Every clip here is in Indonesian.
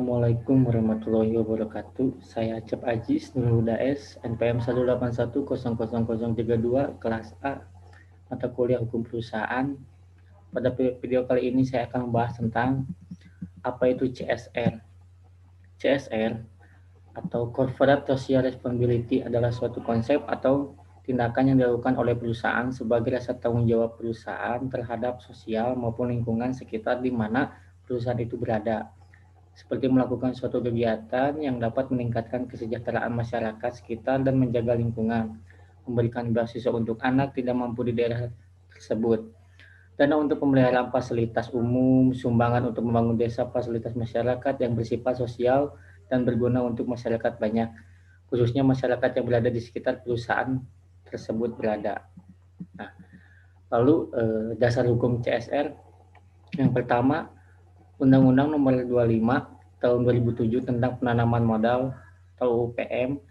Assalamualaikum warahmatullahi wabarakatuh. Saya Acep Ajis Nurul Daes, NPM 181000032, kelas A, mata kuliah hukum perusahaan. Pada video kali ini saya akan membahas tentang apa itu CSR. CSR atau Corporate Social Responsibility adalah suatu konsep atau tindakan yang dilakukan oleh perusahaan sebagai rasa tanggung jawab perusahaan terhadap sosial maupun lingkungan sekitar di mana perusahaan itu berada, seperti melakukan suatu kegiatan yang dapat meningkatkan kesejahteraan masyarakat sekitar dan menjaga lingkungan, memberikan beasiswa untuk anak tidak mampu di daerah tersebut, dana untuk pemeliharaan fasilitas umum, sumbangan untuk membangun desa fasilitas masyarakat yang bersifat sosial dan berguna untuk masyarakat banyak, khususnya masyarakat yang berada di sekitar perusahaan tersebut berada. Nah, lalu dasar hukum CSR yang pertama, Undang-Undang Nomor 25 Tahun 2007 tentang penanaman modal atau UPM.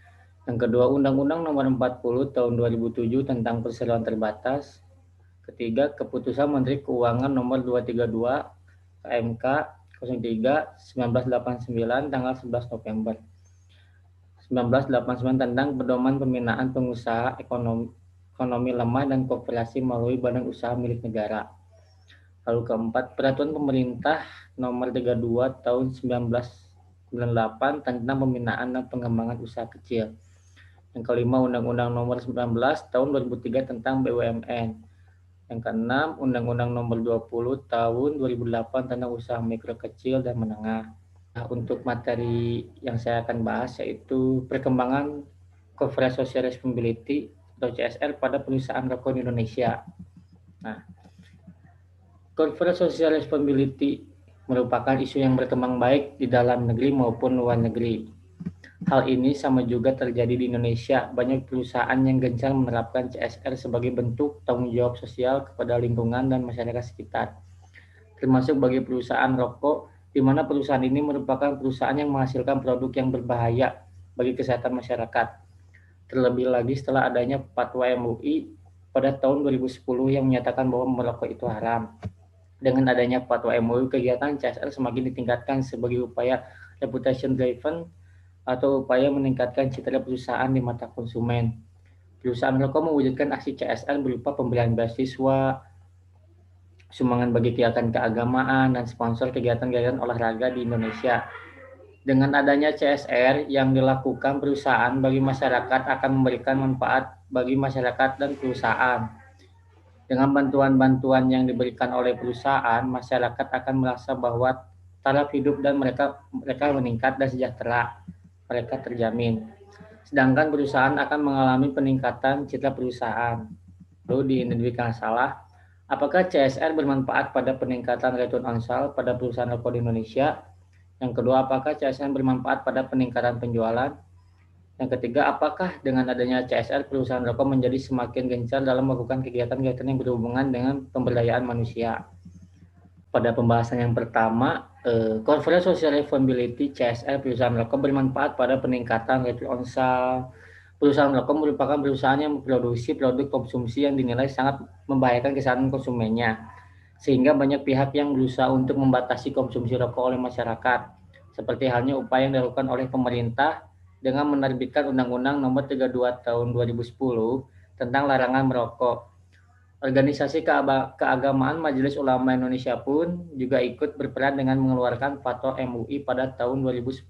Yang kedua, Undang-Undang Nomor 40 Tahun 2007 tentang perseroan terbatas. Ketiga, Keputusan Menteri Keuangan Nomor 232 KMK 03 1989 tanggal 11 November 1989 tentang pedoman pembinaan pengusaha ekonomi lemah dan kooperasi melalui badan usaha milik negara. Lalu keempat, Peraturan Pemerintah Nomor 32 Tahun 1998 tentang pembinaan dan pengembangan usaha kecil. Yang kelima, Undang-Undang Nomor 19 Tahun 2003 tentang BUMN. Yang keenam, Undang-Undang Nomor 20 Tahun 2008 tentang usaha mikro kecil dan menengah. Nah, untuk materi yang saya akan bahas yaitu perkembangan Corporate Social Responsibility atau CSR pada perusahaan rokok di Indonesia. Nah, Corporate Social Responsibility merupakan isu yang berkembang baik di dalam negeri maupun luar negeri. Hal ini sama juga terjadi di Indonesia. Banyak perusahaan yang gencar menerapkan CSR sebagai bentuk tanggung jawab sosial kepada lingkungan dan masyarakat sekitar, termasuk bagi perusahaan rokok, di mana perusahaan ini merupakan perusahaan yang menghasilkan produk yang berbahaya bagi kesehatan masyarakat. Terlebih lagi setelah adanya Fatwa MUI pada tahun 2010 yang menyatakan bahwa merokok itu haram. Dengan adanya Fatwa MUI, kegiatan CSR semakin ditingkatkan sebagai upaya reputation driven atau upaya meningkatkan citra perusahaan di mata konsumen. Perusahaan rokok mewujudkan aksi CSR berupa pemberian beasiswa, sumbangan bagi kegiatan keagamaan, dan sponsor kegiatan-kegiatan olahraga di Indonesia. Dengan adanya CSR yang dilakukan perusahaan bagi masyarakat akan memberikan manfaat bagi masyarakat dan perusahaan. Dengan bantuan-bantuan yang diberikan oleh perusahaan, masyarakat akan merasa bahwa taraf hidup dan mereka meningkat dan sejahtera mereka terjamin. Sedangkan perusahaan akan mengalami peningkatan citra perusahaan. Lalu diidentifikasi salah, apakah CSR bermanfaat pada peningkatan return on sales pada perusahaan rokok di Indonesia? Yang kedua, apakah CSR bermanfaat pada peningkatan penjualan? Yang ketiga, apakah dengan adanya CSR perusahaan rokok menjadi semakin gencar dalam melakukan kegiatan-kegiatan yang berhubungan dengan pemberdayaan manusia? Pada pembahasan yang pertama, Corporate Social Responsibility CSR perusahaan rokok bermanfaat pada peningkatan return on sales. Perusahaan rokok merupakan perusahaan yang memproduksi produk konsumsi yang dinilai sangat membahayakan kesehatan konsumennya, sehingga banyak pihak yang berusaha untuk membatasi konsumsi rokok oleh masyarakat, seperti halnya upaya yang dilakukan oleh pemerintah dengan menerbitkan Undang-Undang Nomor 32 Tahun 2010 tentang larangan merokok. Organisasi Keagamaan Majelis Ulama Indonesia pun juga ikut berperan dengan mengeluarkan Fatwa MUI pada tahun 2010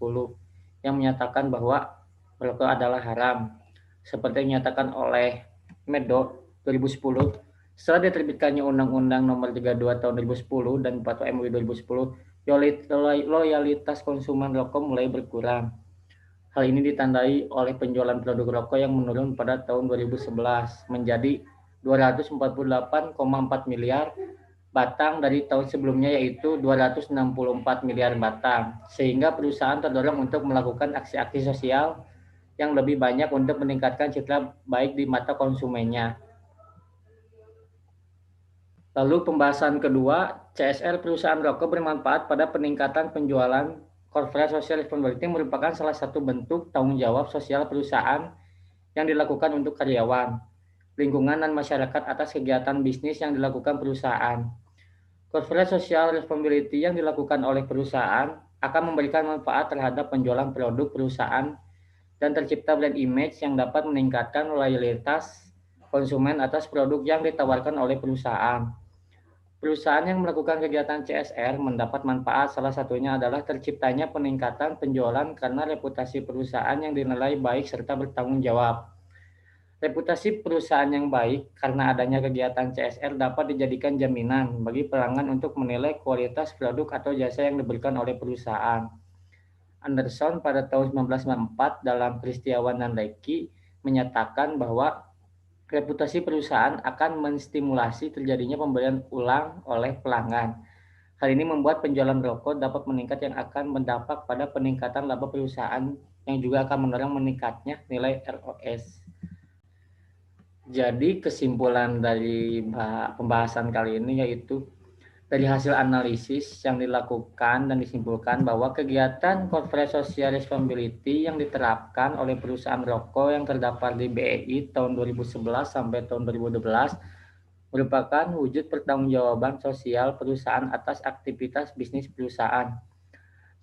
yang menyatakan bahwa merokok adalah haram. Seperti yang dinyatakan oleh Medok 2010, setelah diterbitkannya Undang-Undang Nomor 32 Tahun 2010 dan Fatwa MUI 2010, loyalitas konsumen rokok mulai berkurang. Hal ini ditandai oleh penjualan produk rokok yang menurun pada tahun 2011 menjadi 248,4 miliar batang dari tahun sebelumnya, yaitu 264 miliar batang, sehingga perusahaan terdorong untuk melakukan aksi-aksi sosial yang lebih banyak untuk meningkatkan citra baik di mata konsumennya. Lalu pembahasan kedua, CSR perusahaan rokok bermanfaat pada peningkatan penjualan. Corporate Social Responsibility merupakan salah satu bentuk tanggung jawab sosial perusahaan yang dilakukan untuk karyawan, lingkungan, dan masyarakat atas kegiatan bisnis yang dilakukan perusahaan. Corporate Social Responsibility yang dilakukan oleh perusahaan akan memberikan manfaat terhadap penjualan produk perusahaan dan tercipta brand image yang dapat meningkatkan loyalitas konsumen atas produk yang ditawarkan oleh perusahaan. Perusahaan yang melakukan kegiatan CSR mendapat manfaat, salah satunya adalah terciptanya peningkatan penjualan karena reputasi perusahaan yang dinilai baik serta bertanggung jawab. Reputasi perusahaan yang baik karena adanya kegiatan CSR dapat dijadikan jaminan bagi pelanggan untuk menilai kualitas produk atau jasa yang diberikan oleh perusahaan. Anderson pada tahun 1994 dalam Kristiawan dan Lecky menyatakan bahwa reputasi perusahaan akan menstimulasi terjadinya pembelian ulang oleh pelanggan. Hal ini membuat penjualan rokok dapat meningkat yang akan berdampak pada peningkatan laba perusahaan yang juga akan mendorong meningkatnya nilai ROS. Jadi kesimpulan dari pembahasan kali ini yaitu dari hasil analisis yang dilakukan dan disimpulkan bahwa kegiatan corporate social responsibility yang diterapkan oleh perusahaan rokok yang terdapat di BEI tahun 2011 sampai tahun 2012 merupakan wujud pertanggungjawaban sosial perusahaan atas aktivitas bisnis perusahaan.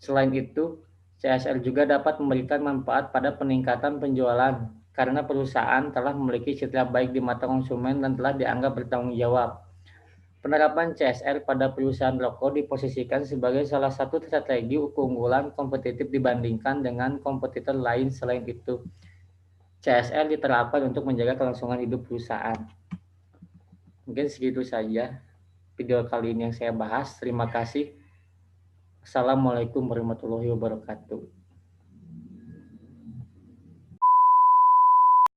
Selain itu, CSR juga dapat memberikan manfaat pada peningkatan penjualan karena perusahaan telah memiliki citra baik di mata konsumen dan telah dianggap bertanggung jawab. Penerapan CSR pada perusahaan rokok diposisikan sebagai salah satu strategi keunggulan kompetitif dibandingkan dengan kompetitor lain. Selain itu, CSR diterapkan untuk menjaga kelangsungan hidup perusahaan. Mungkin segitu saja video kali ini yang saya bahas. Terima kasih. Assalamualaikum warahmatullahi wabarakatuh.